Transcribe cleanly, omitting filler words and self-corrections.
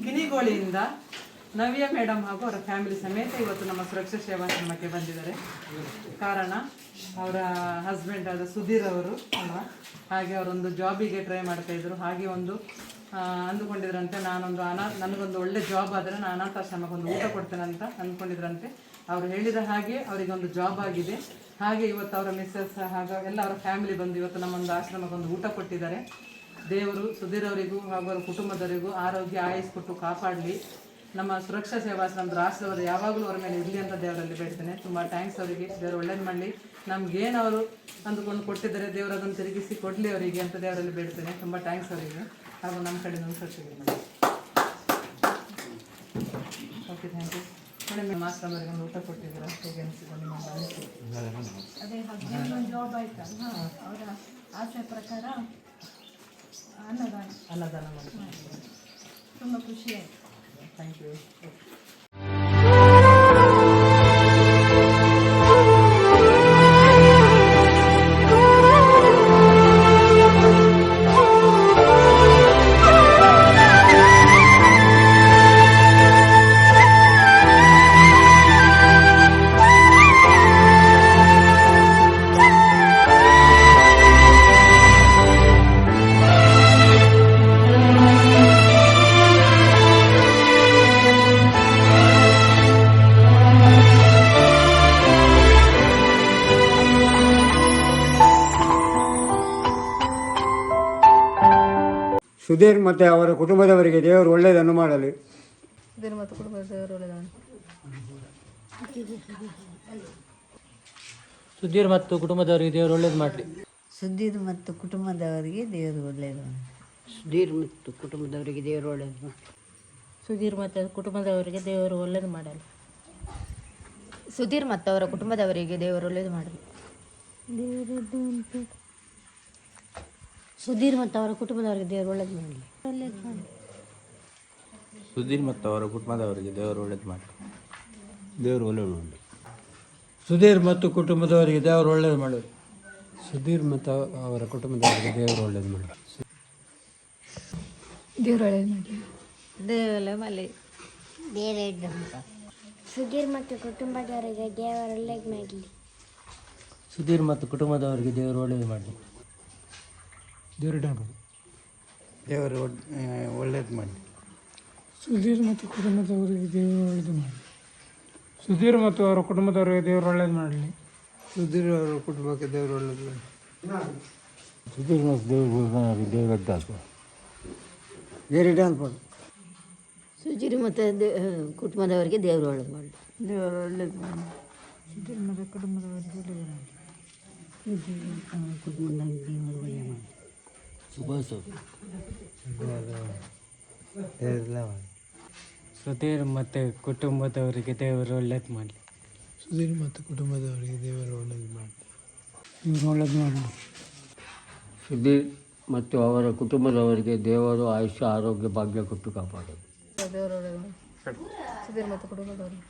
ಕಿನಿಗೋಳಿಯಿಂದ ನವ್ಯ madam ಹಾಗೂ ಅವರ family ಸಮೇತ ಇವತ್ತು ನಮ್ಮ ಸುರಕ್ಷಾ ಸೇವಾಶ್ರಮಕ್ಕೆ ಬಂದಿದ್ದಾರೆ. ಕಾರಣ ಅವರ ಹಸ್ಬೆಂಡ್ ಆದ ಸುಧೀರ್ ಅವರು ಅಲ್ವಾ, ಹಾಗೆ ಅವರೊಂದು ಜಾಬಿಗೆ ಟ್ರೈ ಮಾಡ್ತಾ ಇದ್ರು. ಹಾಗೆ ಒಂದು ಅಂದುಕೊಂಡಿದ್ರಂತೆ ನನಗೊಂದು ಒಳ್ಳೆ ಜಾಬ್ ಆದರೆ ನಾನು ಅನಾಥಾಶ್ರಮಕ್ಕೆ ಒಂದು ಊಟ ಕೊಡ್ತೇನೆ ಅಂತ ಅಂದ್ಕೊಂಡಿದ್ರಂತೆ. ಅವರು ಹೇಳಿದ ಹಾಗೆ ಅವರಿಗೊಂದು ಜಾಬ್ ಆಗಿದೆ. ಹಾಗೆ ಇವತ್ತು ಅವರ ಮಿಸ್ಸಸ್ ಹಾಗೂ ಎಲ್ಲ ಅವರ ಫ್ಯಾಮಿಲಿ ಬಂದು ಇವತ್ತು ನಮ್ಮೊಂದು ಆಶ್ರಮಕ್ಕೆ ಒಂದು ಊಟ ಕೊಟ್ಟಿದ್ದಾರೆ. ದೇವರು ಸುಧೀರ್ ಅವರಿಗೂ ಹಾಗೂ ಅವರ ಕುಟುಂಬದವರಿಗೂ ಆರೋಗ್ಯ ಆಯಸ್ ಕೊಟ್ಟು ಕಾಪಾಡಲಿ. ನಮ್ಮ ಸುರಕ್ಷಾ ಸೇವಾಶ್ರಮದ ರಾಷ್ಟ್ರವರು ಯಾವಾಗಲೂ ಅವರ ಮೇಲೆ ಇರಲಿ ಅಂತ ದೇವರಲ್ಲಿ ಬೇಡ್ತೇನೆ. ತುಂಬ ಥ್ಯಾಂಕ್ಸ್ ಅವರಿಗೆ. ದೇವರು ಒಳ್ಳೇದು ಮಾಡಲಿ. ನಮಗೇನು ಅವರು ಅಂದುಕೊಂಡು ಕೊಟ್ಟಿದ್ದಾರೆ ದೇವರು ಅದನ್ನು ತಿರುಗಿಸಿ ಕೊಡಲಿ ಅವರಿಗೆ ಅಂತ ದೇವರಲ್ಲಿ ಬೇಡ್ತೇನೆ. ತುಂಬ ಥ್ಯಾಂಕ್ಸ್ ಅವರಿಗೆ ಹಾಗೂ ನಮ್ಮ ಕಡೆಯಿಂದ ಒಂದು ಖರ್ಚಿಗೆ ಓಕೆ, ಥ್ಯಾಂಕ್ ಯು ಮೇಡಮ್. ನಿಮ್ಮ ಆಶ್ರಮವರಿಗೆ ಒಂದು ಊಟ ಕೊಟ್ಟಿದ್ದೀರಾ, ಹೇಗೆ ಅನಿಸಿದೆ ನಿಮ್ಮ ಅನಿಸಿಕೆ? ಅದೇ ಹಸ್ಬೆಂಡ್ ಜಾಬ್ ಆಯ್ತಲ್ಲ, ಅವರ ಆಸೆ ಪ್ರಕಾರ ಅನ್ನದಾನ ಮಾಡಿ ತುಂಬ ಖುಷಿ ಆಯಿತು. Thank you. ಸುಧೀರ್ ಮತ್ತು ಅವರ ಕುಟುಂಬದವರಿಗೆ ದೇವರು ಒಳ್ಳೆಯದನ್ನು ಮಾಡಲಿ. ಸುಧೀರ್ ಮತ್ತು ಕುಟುಂಬದವರು ಒಳ್ಳೆಯದನ್ನು ಸುಧೀರ್ ಮತ್ತು ಕುಟುಂಬದವರಿಗೆ ದೇವರು ಒಳ್ಳೇದು ಮಾಡಲಿ. ಸುಧೀರ್ ಮತ್ತು ಕುಟುಂಬದವರಿಗೆ ದೇವರು ಒಳ್ಳೆಯದು. ಸುಧೀರ್ ಮತ್ತು ಕುಟುಂಬದವರಿಗೆ ದೇವರು ಒಳ್ಳೆಯದು ಮಾಡಲಿ. ಸುಧೀರ್ ಮತ್ತು ಕುಟುಂಬದವರಿಗೆ ದೇವರು ಒಳ್ಳೇದು ಮಾಡಲಿ. ಸುಧೀರ್ ಮತ್ತು ಅವರ ಕುಟುಂಬದವರಿಗೆ ದೇವರು ಒಳ್ಳೇದು ಮಾಡಲಿ. ಸುಧೀರ್ ಮತ್ತು ಅವರ ಕುಟುಂಬದವರಿಗೆ ದೇವರು ಒಳ್ಳೇದು ಮಾಡಲಿ. ಸುಧೀರ್ ಮತ್ತು ಅವರ ಕುಟುಂಬದವರಿಗೆ ದೇವರು ಒಳ್ಳೇದು ಮಾಡಲಿ. ದೇವರು ಒಳ್ಳೆಯದು ಮಾಡಲಿ. ಸುಧೀರ್ ಮತ್ತು ಕುಟುಂಬದವರಿಗೆ ದೇವರು ಒಳ್ಳೇದು ಮಾಡಲಿ. ಸುಧೀರ್ ಮತ್ತು ಅವರ ಕುಟುಂಬದವರಿಗೆ ದೇವರು ಒಳ್ಳೇದು ಮಾಡಲಿ. ದೇವರು ಒಳ್ಳೇದು ಮಾಡಲಿ. ದೇವರೇ ಮಾಡಲಿ. ಸುಧೀರ್ ಮತ್ತು ಕುಟುಂಬದವರಿಗೆ ದೇವರು ಒಳ್ಳೇದು ಮಾಡಲಿ. ಸುಧೀರ್ ಮತ್ತು ಕುಟುಂಬದವರಿಗೆ ದೇವರು ಒಳ್ಳೇದು ಮಾಡಲಿ. ದೇವರು ಒಳ್ಳೇದು ಮಾಡಲಿ. ಸುಧೀರ್ ಮತ್ತು ಕುಟುಂಬದವರಿಗೆ ದೇವರು ಒಳ್ಳೇದು ಮಾಡಲಿ. ಸುಧೀರ್ ಮತ್ತು ಅವರ ಕುಟುಂಬದವರಿಗೆ ದೇವರು ಒಳ್ಳೇದು ಮಾಡಲಿ. ಸುಧೀರ್ ಅವರ ಕುಟುಂಬಕ್ಕೆ ದೇವರು ಒಳ್ಳೇದು ಮಾಡಲಿ. ಸುಧೀರ್ ಮತ್ತು ದೇವರು ಸುಧೀರ್ ಮತ್ತು ಕುಟುಂಬದವರಿಗೆ ದೇವರು ಒಳ್ಳೇದು ಮಾಡಲಿ. ದೇವರು ಒಳ್ಳೇದು ಮಾಡಲಿ. ಸುಧೀರ್ ಮತ್ತು ಕುಟುಂಬದವರಿಗೆ ಒಳ್ಳೇದು ಮಾಡಲಿ. ಕುಟುಂಬದವರಿಗೆ ದೇವರು ಒಳ್ಳೆಯದು ಮಾಡಲಿ. ಸುಧೀರ್ ಮತ್ತು ಕುಟುಂಬದವರಿಗೆ ದೇವರು ಒಳ್ಳೇದು ಮಾಡಲಿ. ಸುಧೀರ್ ಮತ್ತು ಕುಟುಂಬದವರಿಗೆ ದೇವರು ಒಳ್ಳೇದು ಮಾಡಲಿ. ದೇವರು ಒಳ್ಳೇದು ಮಾಡಲಿ. ಸುಧೀರ್ ಮತ್ತು ಅವರ ಕುಟುಂಬದವರಿಗೆ ದೇವರು ಆಯುಷ್ಯ ಆರೋಗ್ಯ ಭಾಗ್ಯ ಕೊಟ್ಟು ಕಾಪಾಡೋದು. ದೇವರು ಒಳ್ಳೇದು ಮಾಡಲಿ. ಸುಧೀರ್ ಮತ್ತು ಕುಟುಂಬದವರಿಗೆ